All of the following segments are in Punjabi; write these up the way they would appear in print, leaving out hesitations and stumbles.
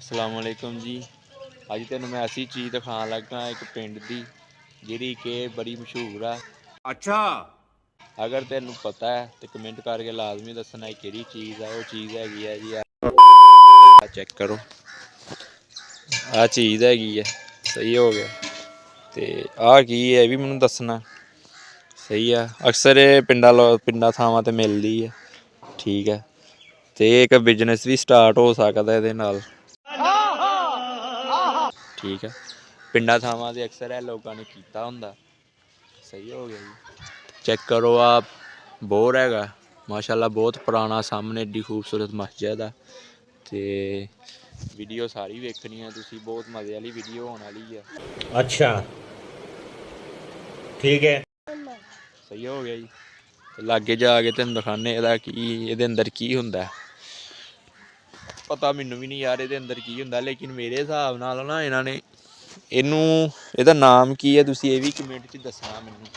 अस्सलामुअलैकुम जी। अज तेन मैं ऐसी चीज़ दिखान लगा एक पिंड दी जिहड़ी कि बड़ी मशहूर है। अच्छा अगर तेन पता है तो कमेंट करके लाजमी दसना किहड़ी चीज़ है। वो चीज़ हैगी है जी चेक करो, आ चीज़ हैगी है। सही हो गया तो आ की है भी मैनू दसना। सही है, अक्सर ये पिंडा थावां ते मिलदी है। ठीक है, तो एक बिजनेस भी स्टार्ट हो सकता है नाल। ठीक है, पिंडा थावां ते अक्सर है लोगों ने कीता हुंदा। सही हो गया जी। चेक करो आप, बोर हैगा माशाल्लाह, बहुत पुराना, सामने एड्डी खूबसूरत मस्जिद है। तो वीडियो सारी वेखनी है तुसी, बहुत मज़े वाली वीडियो होने वाली है। अच्छा ठीक है। सही हो गया जी। लागे जाके तेन दिखाने ਇਹਦਾ ਕੀ ਇਹਦੇ अंदर की ਹੁੰਦਾ। पता मैनू भी नहीं यार ਇਹਦੇ अंदर की ਹੁੰਦਾ, लेकिन मेरे हिसाब नाल ना ਇਹਨਾਂ ਨੇ ਇਹਨੂੰ ਇਹਦਾ नाम की है तुसी ये भी कमेंट 'ਚ दसना मैनू।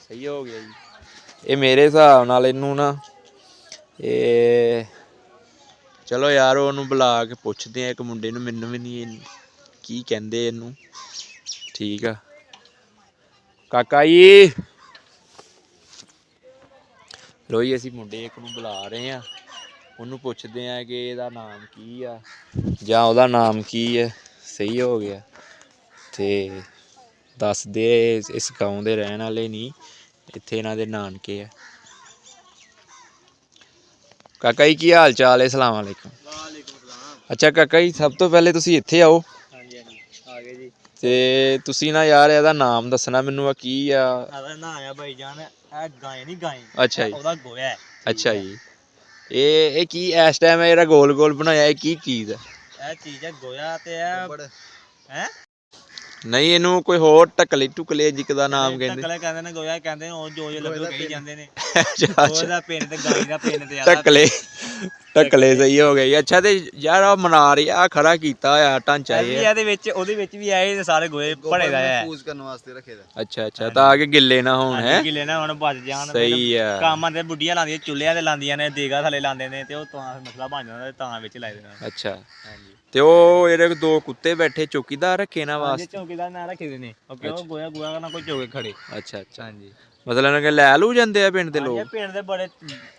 सही हो गया जी। ये मेरे हिसाब नाल ਇਹਨੂੰ ना चलो यार ਉਹਨੂੰ बुला के पुछते हैं एक मुंडे ਨੂੰ, मैनू भी नहीं की कहंदे ਇਹਨੂੰ। ठीक है काका जी, लो जी असीं मुंडे एक ਨੂੰ बुला रहे हैं, ਉਹਨੂੰ ਪੁੱਛਦੇ ਆ ਕਿ ਇਹਦਾ ਨਾਮ ਕੀ ਆ ਜਾਂ ਉਹਦਾ ਨਾਮ ਕੀ ਹੈ। ਸਹੀ ਹੋ ਗਿਆ ਤੇ ਦੱਸਦੇ ਇਸ ਗਾਉਂ ਦੇ ਰਹਿਣ ਵਾਲੇ ਨਹੀਂ, ਇੱਥੇ ਇਹਨਾਂ ਦੇ ਨਾਨਕੇ ਆ। ਕਾਕਾ ਜੀ ਕੀ ਹਾਲ ਚਾਲ ਹੈ? ਸਲਾਮ ਅਲੈਕੁਮ। ਅੱਛਾ ਕਾਕਾ ਜੀ, ਸਭ ਤੋਂ ਪਹਿਲੇ ਤੁਸੀਂ ਇੱਥੇ ਆਓ। ਹਾਂਜੀ ਹਾਂਜੀ ਆ ਗਏ ਜੀ। ਤੇ ਤੁਸੀਂ ਨਾ ਯਾਰ ਇਹਦਾ ਨਾਮ ਦੱਸਣਾ ਮੈਨੂੰ, ਆ ਕੀ ਆ? ਇਹਦਾ ਨਾਂ ਆ ਭਾਈ ਜਾਨ, ਇਹ ਗਾਂ ਨਹੀਂ ਗਾਂ। ਅੱਛਾ ਜੀ, ਉਹਦਾ ਗੋਇਆ ਹੈ। ਅੱਛਾ ਜੀ। ਇਹ ਕੀ ਇਸ ਟਾਈਮ ਜਿਹੜਾ ਗੋਲ ਗੋਲ ਬਣਾਇਆ, ਇਹ ਕੀ ਚੀਜ਼ ਹੈ? ਇਹ ਚੀਜ਼ ਹੈ ਗੋਇਆ ਤੇ ਇਹ ਹੈ ਨਹੀਂ, ਇਹਨੂੰ ਕੋਈ ਹੋਰ ਟਕਲੇ ਟੁਕਲੇ ਜਿਕ ਦਾ ਨਾਮ ਕਹਿੰਦੇ। ਟਕਲੇ ਕਹਿੰਦੇ ਨੇ, ਗੋਇਆ ਕਹਿੰਦੇ ਨੇ, ਉਹ ਜੋ ਲੱਡੂ ਕਹੀ ਜਾਂਦੇ ਨੇ। ਅੱਛਾ ਉਹਦਾ ਪਿੰਡ ਤੇ ਗਾਂ ਦਾ ਪਿੰਡ ਤੇ ਆਦਾ ਟਕਲੇ ਟਕਲੇ। ਸਹੀ ਹੋ ਗਈ। ਅੱਛਾ ਤੇ ਯਾਰ ਆ ਮਨਾ ਰਹੀ ਆ, ਖੜਾ ਕੀਤਾ ਹੋਇਆ ਢਾਂਚਾ ਇਹ। ਇਹਦੇ ਵਿੱਚ ਉਹਦੇ ਵਿੱਚ ਵੀ ਆਏ ਸਾਰੇ ਗੋਏ ਭੜੇ ਦਾ ਹੈ। ਫੂਜ਼ ਕਰਨ ਵਾਸਤੇ ਰੱਖੇ ਦਾ। ਅੱਛਾ ਅੱਛਾ, ਤਾਂ ਆ ਕੇ ਗਿੱਲੇ ਨਾ ਹੋਣ ਹੈ। ਗਿੱਲੇ ਨਾ ਹੁਣ ਬਚ ਜਾਣ। ਸਹੀ ਆ। ਕਾਮਾਂ ਦੇ ਬੁੱਢੀਆਂ ਲਾਉਂਦੀਆਂ, ਚੁੱਲ੍ਹਿਆਂ ਤੇ ਲਾਉਂਦੀਆਂ ਨੇ, ਦੇਗਾ ਥੱਲੇ ਲਾਉਂਦੇ ਨੇ, ਤੇ ਉਹ ਤਾਂ ਮਸਲਾ ਬਣ ਜਾਂਦਾ, ਤਾਂ ਵਿੱਚ ਲਾਏ ਦੇਣਾ। ਅੱਛਾ, ਹਾਂਜੀ। ਤੇ ਉਹ ਇਹਦੇ ਦੋ ਕੁੱਤੇ ਬੈਠੇ ਚੌਕੀਦਾਰ ਰੱਖੇ ਨਾ ਵਾਸਤੇ? ਚੌਕੀਦਾਰ ਨਾ ਰੱਖੇ ਦੇ ਨੇ, ਕਿਉਂ ਗੋਇਆ ਗੋਇਆ ਨਾ ਕੋਈ ਚੌਕੇ ਖੜੇ। ਅੱਛਾ ਅੱਛਾ, ਹਾਂਜੀ। ਮਤਲਬ ਕਿ ਲੈ ਲੂ ਜਾਂਦੇ ਆ ਪਿੰਡ ਦੇ ਲੋਕ? ਪਿੰਡ ਦੇ ਬੜੇ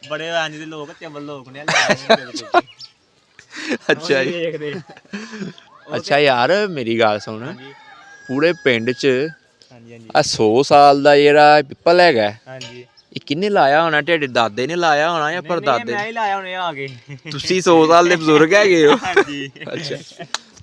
ਬੜੇ ਇੰਜ ਦੇ ਲੋਕ, ਚਵਲ ਲੋਕ ਨੇ। ਅੱਛਾ ਜੀ। ਅੱਛਾ ਯਾਰ ਮੇਰੀ ਗੱਲ ਸੁਣ, ਪੂਰੇ ਪਿੰਡ 'ਚ ਹਾਂਜੀ ਹਾਂਜੀ ਆ 100 ਸਾਲ ਦਾ ਜਿਹੜਾ ਪਿੱਪਲ ਹੈਗਾ, ਹਾਂਜੀ, ਇਹ ਕਿੰਨੇ ਲਾਇਆ ਹੋਣਾ? ਤੁਹਾਡੇ ਦਾਦੇ ਨੇ ਲਾਇਆ ਹੋਣਾ ਜਾਂ ਪਰਦਾਦੇ? ਮੈਂ ਹੀ ਲਾਇਆ ਹੁਣੇ ਆ ਕੇ। ਤੁਸੀਂ 100 ਸਾਲ ਦੇ ਬਜ਼ੁਰਗ ਹੈਗੇ ਹੋ? ਹਾਂਜੀ। ਅੱਛਾ,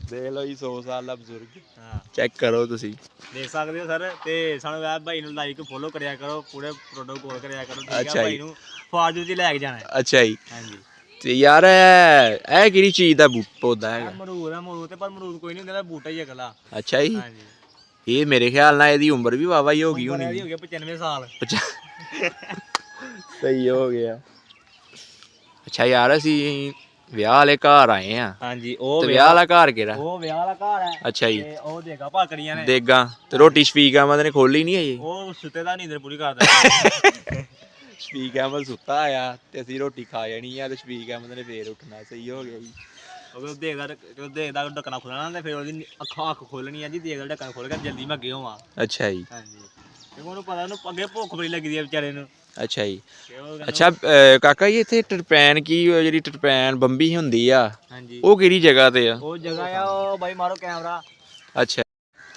ਦੇਖ ਲਓ ਜੀ 100 ਸਾਲ ਦਾ ਬਜ਼ੁਰਗ। ਹਾਂ, ਚੈੱਕ ਕਰੋ ਤੁਸੀਂ, ਦੇਖ ਸਕਦੇ ਹੋ ਸਰ। ਤੇ ਸਾਨੂੰ ਇਹ ਭਾਈ ਨੂੰ ਲਾਈਕ ਫੋਲੋ ਕਰਿਆ ਕਰੋ, ਪੂਰੇ ਪ੍ਰੋਟੋਕੋਲ ਕਰਿਆ ਕਰੋ। ਠੀਕ ਅੱਛਾ ਹੈ, ਜੀ। ਭਾਈ ਨੂੰ ਫਾਰਜੂ 'ਚ ਲੈ ਕੇ ਜਾਣਾ ਹੈ। ਅੱਛਾ ਜੀ। ਹਾਂਜੀ। ਤੇ ਯਾਰ ਇਹ ਕਿਹੜੀ ਚੀਜ਼ ਦਾ ਪੌਦਾ ਹੈਗਾ? ਮਰੂਦ ਹੈ, ਮਰੂਦ ਤੇ ਪਰ ਮਰੂਦ ਕੋਈ ਨਹੀਂ ਹੁੰਦਾ, ਬੂਟਾ ਹੀ ਹੈ ਇਕੱਲਾ। ਅੱਛਾ ਜੀ। ਹਾਂਜੀ। ਇਹ ਮੇਰੇ ਖਿਆਲ ਨਾਲ ਇਹਦੀ ਉਮਰ ਵੀ ਵਾਵਾ ਹੀ ਹੋ ਗਈ ਹੋਣੀ। ਹੋ ਗਿਆ 95 ਸਾਲ। ਸਹੀ ਹੋ ਗਿਆ। ਅੱਛਾ ਯਾਰ ਅਸੀਂ ਵਿਆਹ ਵਾਲੇ ਘਰ ਆਏ ਆ। ਹਾਂਜੀ, ਉਹ ਤੇ ਵਿਆਹ ਵਾਲਾ ਘਰ ਕਿਹੜਾ? ਉਹ ਵਿਆਹ ਵਾਲਾ ਘਰ ਹੈ। ਅੱਛਾ ਜੀ। ਤੇ ਉਹ ਦੇਗਾ ਭਾਕੜੀਆਂ ਨੇ। ਦੇਗਾ ਤੇ ਰੋਟੀ ਸ਼ਫੀਕ ਅਹਿਮਦ ਨੇ ਖੋਲੀ ਨਹੀਂ ਹੈ? ਉਹ ਸੁੱਤੇ ਦਾ ਨੀਂਦਰ ਪੂਰੀ ਕਰਦਾ। ਸ਼ਫੀਕ ਅਹਿਮਦ ਸੁੱਤਾ ਆਇਆ ਤੇ ਅਸੀਂ ਰੋਟੀ ਖਾ ਜਾਣੀ ਆ, ਤੇ ਸ਼ਫੀਕ ਅਹਿਮਦ ਨੇ ਫੇਰ ਉੱਠਣਾ। ਸਹੀ ਹੋ ਗਿਆ ਜੀ। ਉਹ ਦੇਖਦਾ ਢੱਕਣਾ ਖੋਲਣਾ ਤੇ ਫਿਰ ਉਹਦੀ ਅੱਖ ਖੋਲਣੀ ਆ ਜੀ। ਦੇਖਦਾ ਢੱਕਣ ਖੋਲ ਕੇ ਜਲਦੀ ਮੈਂ ਅੱਗੇ ਹੋਵਾਂ। ਅੱਛਾ ਜੀ। ਹਾਂਜੀ, ਤੇ ਉਹਨੂੰ ਪਤਾ, ਉਹਨੂੰ ਅੱਗੇ ਭੁੱਖ ਬੜੀ ਲੱਗੀ ਦੀ ਆ ਵਿਚਾਰੇ ਨੂੰ। ਅੱਛਾ ਜੀ। ਤੇ ਉਹ ਕਹਿੰਦਾ, ਅੱਛਾ ਕਾਕਾ ਜੀ, ਇੱਥੇ ਟਰਪੈਨ ਕੀ ਜਿਹੜੀ ਟਰਪੈਨ ਬੰਬੀ ਹੁੰਦੀ ਆ, ਹਾਂਜੀ, ਉਹ ਕਿਹੜੀ ਜਗ੍ਹਾ ਤੇ ਆ? ਉਹ ਜਗ੍ਹਾ ਆ, ਉਹ ਬਾਈ ਮਾਰੋ ਕੈਮਰਾ। ਅੱਛਾ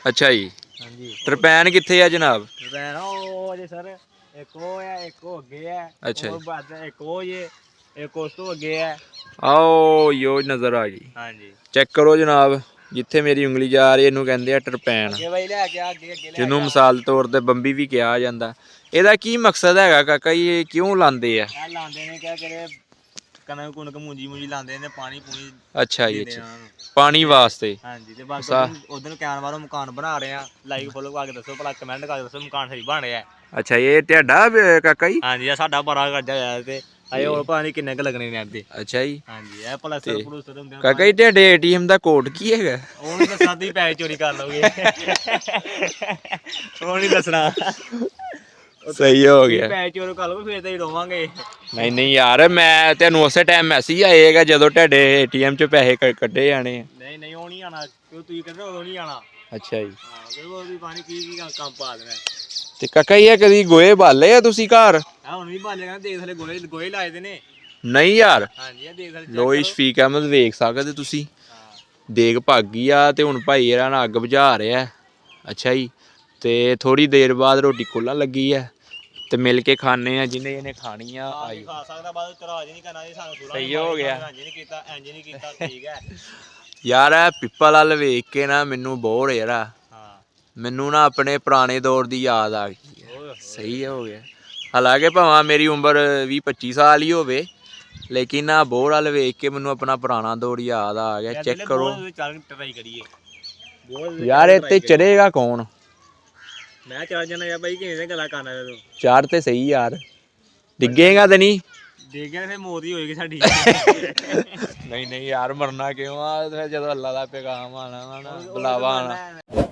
ਅੱਛਾ ਜੀ। ਹਾਂਜੀ, ਟਰਪੈਨ ਕਿੱਥੇ ਆ ਜਨਾਬ? ਟਰਪੈਨ ਉਹ ਜੇ ਸਰ, ਇੱਕ ਉਹ ਹੈ, ਇੱਕ ਉਹ ਅੱਗੇ ਹੈ। ਅੱਛਾ ਉਹ ਬਾਅਦ ਇੱਕ ਉਹ ਜੇ, ਇੱਕ ਉਸ ਤੋਂ ਅੱਗੇ ਹੈ। ਆਓ ਯੋ ਨਜ਼ਰ ਆ ਗਈ। ਹਾਂਜੀ, ਚੈੱਕ ਕਰੋ ਜਨਾਬ, ਜਿੱਥੇ ਮੇਰੀ ਉਂਗਲੀ ਜਾ ਰਹੀ ਇਹਨੂੰ ਕਹਿੰਦੇ ਆ ਟਰਪੈਨ, ਅੱਗੇ ਬਾਈ ਲੈ ਕੇ ਆ, ਅੱਗੇ ਅੱਗੇ ਲੈ ਜਿਹਨੂੰ ਮਿਸਾਲ ਤੌਰ ਤੇ ਬੰਬੀ ਵੀ ਕਿਹਾ ਜਾਂਦਾ। ਇਹਦਾ ਕੀ ਮਕਸਦ ਹੈਗਾ ਕਾਕਾ ਜੀ? ਇਹ ਕਿਉਂ ਲਾਉਂਦੇ ਆ? ਇਹ ਲਾਉਂਦੇ ਨੇ, ਕਿਆ ਕਰੇ, ਕਣਕ ਕੁਣਕ ਮੂੰਜੀ ਲਾਉਂਦੇ ਨੇ, ਪਾਣੀ ਪੂਣੀ ਅੱਛਾ ਜੀ। ਦਿੰਦੇ ਅੱਛਾ, ਨੇ ਉਹਨਾਂ ਨੂੰ। ਪਾਣੀ ਵਾਸਤੇ। ਹਾਂਜੀ, ਤੇ ਬਾਕੀ ਉਧਰ ਕੈਨ ਵਾਰੋ ਮਕਾਨ ਬਣਾ ਰਹੇ ਆ। ਲਾਈਕ ਫੋਲੋ ਕਰਕੇ ਦੱਸੋ, ਭਲਾ ਕਮੈਂਟ ਕਰਕੇ ਦੱਸੋ ਮਕਾਨ ਸਹੀ ਬਣ ਰਿਹਾ। ਅੱਛਾ, ਇਹ ਤੁਹਾਡਾ ਕਾਕਾ ਜੀ? ਹਾਂਜੀ, ਆ ਸਾਡਾ ਬੜਾ ਕਰਜ਼ਾ ਹੋਇਆ ਤੇ ਅਜੇ ਹੋਰ ਪਤਾ ਨਹੀਂ ਕਿੰਨੇ ਕੁ ਲੱਗਣੇ ਨੇ ਅੱਗੇ। ਅੱਛਾ ਜੀ। ਹਾਂਜੀ, ਇਹ ਪਲਸਤਰ ਪਲੂਸਤਰ ਹੁੰਦੇ ਨੇ। ਕਾਕਾ ਜੀ ਤੁਹਾਡੇ ਏਟੀਐਮ ਦਾ ਕੋਡ ਕੀ ਹੈਗਾ? ਉਹ ਨਹੀਂ ਦੱਸਣਾ, ਤੁਸੀਂ ਪੈਸੇ ਚੋਰੀ ਕਰ ਲਓਗੇ। ਉਹ ਨਹੀਂ ਦੱਸਣਾ। ਸਹੀ ਹੋ ਗਿਆ। ਪੈਸੇ ਚੋਰ ਕਰ ਲਓ ਫਿਰ ਤਾਂ ਹੀ ਰੋਵਾਂਗੇ। ਨਹੀਂ ਨਹੀਂ ਯਾਰ, ਮੈਂ ਤੈਨੂੰ ਉਸੇ ਟਾਈਮ ਮੈਸੇਜ ਆਏਗਾ ਜਦੋਂ ਤੁਹਾਡੇ ਏਟੀਐਮ 'ਚ ਪੈਸੇ ਕੱਢੇ ਜਾਣੇ ਆ। ਨਹੀਂ ਨਹੀਂ ਉਹ ਨਹੀਂ ਆਣਾ, ਕਿਉਂ ਤੁਸੀਂ ਕਹਿੰਦੇ ਉਦੋਂ ਨਹੀਂ ਆਣਾ। ਅੱਛਾ ਜੀ। ਹਾਂ ਕਿਉਂਕਿ ਉਹਦੀ ਪਾਣੀ ਕੀ ਕੰਮ ਪਾ ਦੇਣਾ। ਤੇ ਕਾਕਾ ਇਹ ਕਦੀ ਗੋਏ ਬਾਲੇ ਆ ਤੁਸੀਂ ਘਰ? ਆ ਹੁਣ ਵੀ ਬਾਲੇ ਕਹਿੰਦੇ ਦੇਖ ਥਲੇ ਗੋਲੇ ਗੋਏ ਲਾਏ ਦੇ ਨੇ। ਨਹੀਂ ਯਾਰ, ਹਾਂਜੀ ਇਹ ਦੇਖ ਥਲੇ ਲੋ ਸ਼ਫੀਕ ਅਹਿਮਦ ਵੇਖ ਸਕਦੇ ਤੁਸੀਂ, ਹਾਂ ਦੇਗ ਭੱਗ ਗਈ ਆ ਤੇ ਹੁਣ ਭਾਈ ਇਹਨਾਂ ਨਾਲ ਅੱਗ ਬੁਝਾ ਰਿਹਾ। ਅੱਛਾ ਜੀ, ਤੇ ਥੋੜੀ ਦੇਰ ਬਾਅਦ ਰੋਟੀ ਖੋਲਣ ਲੱਗੀ ਆ ਤੇ ਮਿਲ ਕੇ ਖਾਣੇ ਆ, ਜਿਹਨੇ ਇਹਨੇ ਖਾਣੀ ਆ ਆਈ। ਖਾ ਸਕਦਾ ਬਾਅਦ ਤਰਾਜ ਨਹੀਂ ਕਰਨਾ ਜੀ ਸਾਨੂੰ। ਸਹੀ ਹੋ ਗਿਆ। ਇੰਜ ਨਹੀਂ ਕੀਤਾ, ਇੰਜ ਨਹੀਂ ਕੀਤਾ, ਠੀਕ ਹੈ। ਯਾਰ ਇਹ ਪਿੱਪਲ ਵੱਲ ਵੇਖ ਕੇ ਨਾ ਮੈਨੂੰ ਬਹੁਤ ਯਾਰ, ਹਾਂ ਮੈਨੂੰ ਨਾ ਆਪਣੇ ਪੁਰਾਣੇ ਦੌਰ ਦੀ ਯਾਦ ਆ ਗਈ ਹੈ। ਸਹੀ ਹੋ ਗਿਆ। ਹਾਲਾਂਕਿ ਭਾਵੇਂ ਮੇਰੀ ਉਮਰ 20-25 ਸਾਲ ਹੀ ਹੋਵੇ, ਲੇਕਿਨ ਨਾ ਬੋਰ ਵੱਲ ਵੇਖ ਕੇ ਮੈਨੂੰ ਆਪਣਾ ਪੁਰਾਣਾ ਦੌਰ ਯਾਦ ਆ ਗਿਆ। ਚੈੱਕ ਕਰੋ ਚੱਲ ਟਰਾਈ ਕਰੀਏ ਯਾਰ, ਇੱਥੇ ਚੜੇਗਾ ਕੌਣ? ਮੈਂ ਚੜ ਜਾਣਾ ਯਾਰ ਬਾਈ, ਕਿਵੇਂ ਗੱਲਾਂ ਕਰਨਾ ਤੂੰ। ਚਾਰ ਤੇ ਸਹੀ ਯਾਰ, ਡਿੱਗੇਗਾ ਤੇ ਨਹੀਂ? ਦੇਖ ਗਿਆ ਫਿਰ ਮੌਤ ਹੀ ਹੋਏਗੀ ਸਾਡੀ। ਨਹੀਂ ਨਹੀਂ ਯਾਰ, ਮਰਨਾ ਕਿਉਂ ਆ? ਜਦੋਂ ਅੱਲਾ ਦਾ ਪੈਗਾਮ ਆਣਾ ਵਾ ਨਾ, ਬੁਲਾਵਾ ਆਣਾ।